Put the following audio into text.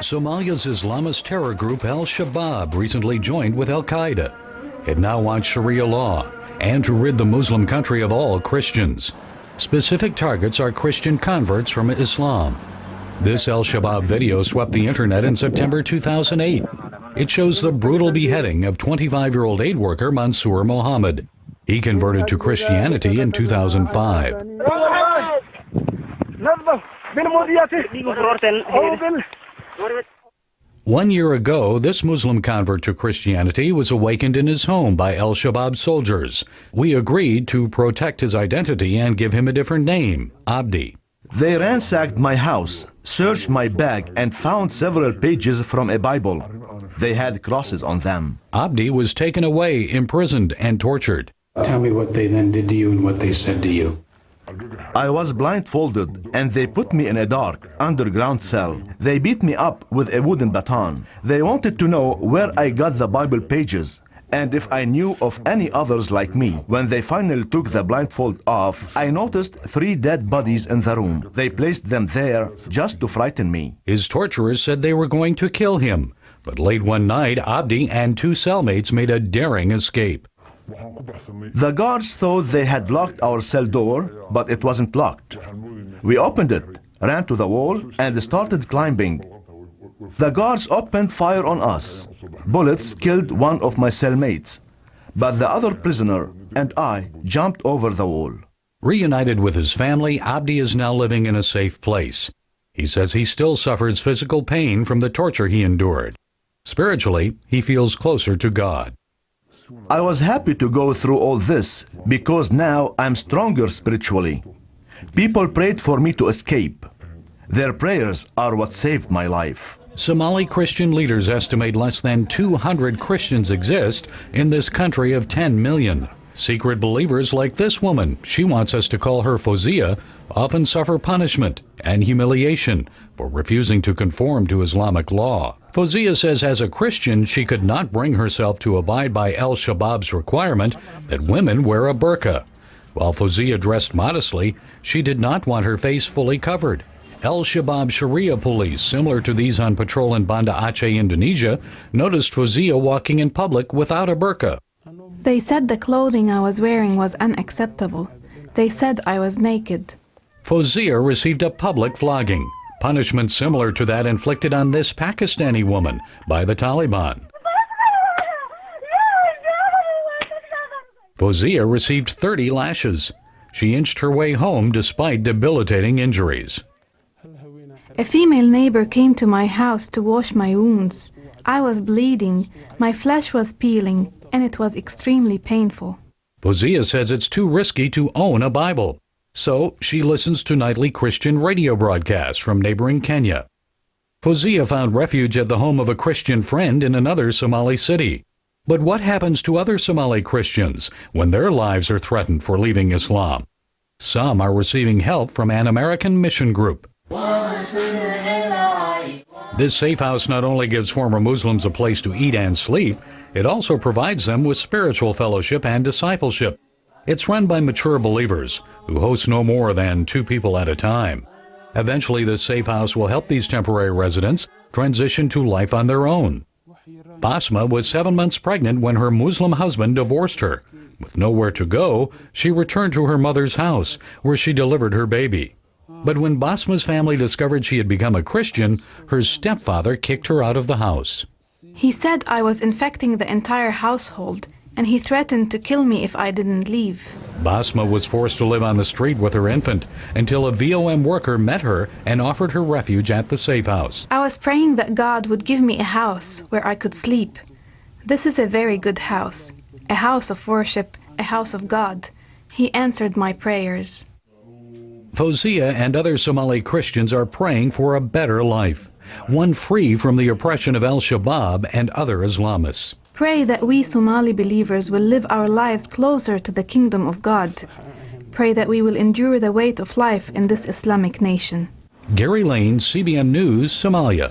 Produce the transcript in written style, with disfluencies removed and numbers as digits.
Somalia's Islamist terror group Al-Shabaab recently joined with Al-Qaeda. It now wants Sharia law and to rid the Muslim country of all Christians. Specific targets are Christian converts from Islam. This Al-Shabaab video swept the internet in September 2008. It shows the brutal beheading of 25-year-old aid worker Mansour Mohammed. He converted to Christianity in 2005. 1 year ago, this Muslim convert to Christianity was awakened in his home by Al-Shabaab soldiers. We agreed to protect his identity and give him a different name, Abdi. They ransacked my house, searched my bag, and found several pages from a Bible. They had crosses on them. Abdi was taken away, imprisoned, and tortured. Tell me what they then did to you and what they said to you. I was blindfolded, and they put me in a dark, underground cell. They beat me up with a wooden baton. They wanted to know where I got the Bible pages, and if I knew of any others like me. When they finally took the blindfold off, I noticed 3 dead bodies in the room. They placed them there just to frighten me. His torturers said they were going to kill him, but late one night, Abdi and 2 cellmates made a daring escape. The guards thought they had locked our cell door, but it wasn't locked. We opened it, ran to the wall, and started climbing. The guards opened fire on us. Bullets killed one of my cellmates, but the other prisoner and I jumped over the wall. Reunited with his family, Abdi is now living in a safe place. He says he still suffers physical pain from the torture he endured. Spiritually, he feels closer to God. I was happy to go through all this because now I'm stronger spiritually. People prayed for me to escape. Their prayers are what saved my life. Somali Christian leaders estimate less than 200 Christians exist in this country of 10 million. Secret believers like this woman, she wants us to call her Fozia, often suffer punishment and humiliation for refusing to conform to Islamic law. Fozia says as a Christian she could not bring herself to abide by Al-Shabaab's requirement that women wear a burqa. While Fozia dressed modestly, she did not want her face fully covered. Al-Shabaab Sharia police, similar to these on patrol in Banda Aceh, Indonesia, noticed Fozia walking in public without a burqa. They said the clothing I was wearing was unacceptable. They said I was naked. Fozia received a public flogging, punishment similar to that inflicted on this Pakistani woman by the Taliban. Fozia received 30 lashes. She inched her way home despite debilitating injuries. A female neighbor came to my house to wash my wounds. I was bleeding, my flesh was peeling, and it was extremely painful. Fozia says it's too risky to own a Bible, so she listens to nightly Christian radio broadcasts from neighboring Kenya. Fozia found refuge at the home of a Christian friend in another Somali city. But what happens to other Somali Christians when their lives are threatened for leaving Islam? Some are receiving help from an American mission group. This safe house not only gives former Muslims a place to eat and sleep, it also provides them with spiritual fellowship and discipleship. It's run by mature believers who host no more than 2 people at a time. Eventually, this safe house will help these temporary residents transition to life on their own. Basma was 7 months pregnant when her Muslim husband divorced her. With nowhere to go, she returned to her mother's house, where she delivered her baby. But when Basma's family discovered she had become a Christian, her stepfather kicked her out of the house. He said I was infecting the entire household, and he threatened to kill me if I didn't leave. Basma was forced to live on the street with her infant until a VOM worker met her and offered her refuge at the safe house. I was praying that God would give me a house where I could sleep. This is a very good house, a house of worship, a house of God. He answered my prayers. Fozia and other Somali Christians are praying for a better life, one free from the oppression of Al-Shabaab and other Islamists. Pray that we Somali believers will live our lives closer to the kingdom of God. Pray that we will endure the weight of life in this Islamic nation. Gary Lane, CBN News, Somalia.